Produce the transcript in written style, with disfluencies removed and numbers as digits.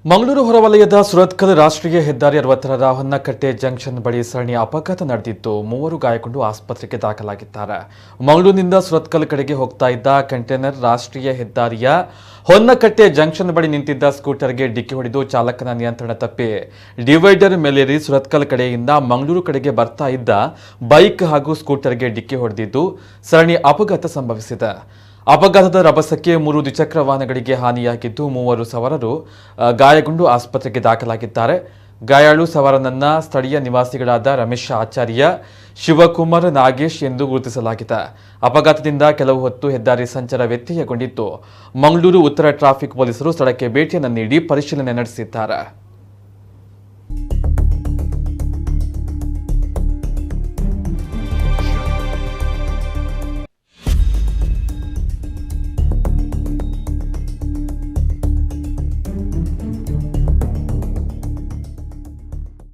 ಮಂಗಳೂರು ಹೊರವಲಯದ ಸುರತ್ಕಲ್ ರಾಷ್ಟ್ರೀಯ ಹೆದ್ದಾರಿ 60ರ ಹೊನ್ನಕಟ್ಟೆ ಜಂಕ್ಷನ್ ಬಳಿ ಸರಣಿ ಅಪಘಾತ ನಡೆದಿದ್ದು ಮೂವರು ಗಾಯಗೊಂಡು ಆಸ್ಪತ್ರೆಗೆ ದಾಖಲಾಗಿದ್ದಾರೆ. ಮಂಗಳೂರಿನಿಂದ ಸುರತ್ಕಲ್ ಕಡೆಗೆ ಹೋಗ್ತಾ ಇದ್ದ ಕಂಟೈನರ್ ರಾಷ್ಟ್ರೀಯ ಹೆದ್ದಾರಿಯ ಹೊನ್ನಕಟ್ಟೆ ಜಂಕ್ಷನ್ ಬಳಿ ನಿಂತಿದ್ದ ಸ್ಕೂಟರ್ಗೆ ಡಿಕ್ಕಿ ಹೊಡೆದು ಚಾಲಕನ ನಿಯಂತ್ರಣ ತಪ್ಪಿ ಡಿವೈಡರ್ ಮೇಲೇರಿ ಸುರತ್ಕಲ್ ಕಡೆಯಿಂದ ಮಂಗಳೂರು ಕಡೆಗೆ ಬರ್ತಾ ಇದ್ದ ಬೈಕ್ ಹಾಗೂ ಸ್ಕೂಟರ್ಗೆ ಡಿಕ್ಕಿ ಹೊಡೆದಿದ್ದು ಸರಣಿ ಅಪಘಾತ ಸಂಭವಿಸಿದೆ. ಅಪಘಾತದ ರಭಸಕ್ಕೆ 3 ದ್ವಿಚಕ್ರ ವಾಹನಗಳಿಗೆ ಹಾನಿಯಾಗಿದ್ದು ಮೂವರು ಸವಾರರು ಗಾಯಗೊಂಡು ಆಸ್ಪತ್ರೆಗೆ ದಾಖಲಾಗಿದ್ದಾರೆ. ಗಾಯಾಳು ಸವಾರನನ್ನ ಸ್ಥಳೀಯ ನಿವಾಸಿಗಳಾದ ರಮೇಶ್ ಆಚಾರ್ಯ, ಶಿವಕುಮಾರ್, ನಾಗೇಶ್ ಎಂದು ಗುರುತಿಸಲಾಗಿದೆ. ಅಪಘಾತದಿಂದ ಕೆಲವು ಹೊತ್ತು ಹೆದ್ದಾರಿ ಸಂಚಾರ ವ್ಯತ್ಯಯಗೊಂಡಿದ್ದು ಮಂಗಳೂರು ಉತ್ತರ ಟ್ರಾಫಿಕ್ ಪೊಲೀಸರು ಸ್ಥಳಕ್ಕೆ ಭೇಟಿಯನ್ನು ನೀಡಿ ಪರಿಶೀಲನೆ ನಡೆಸಿದ್ದಾರೆ.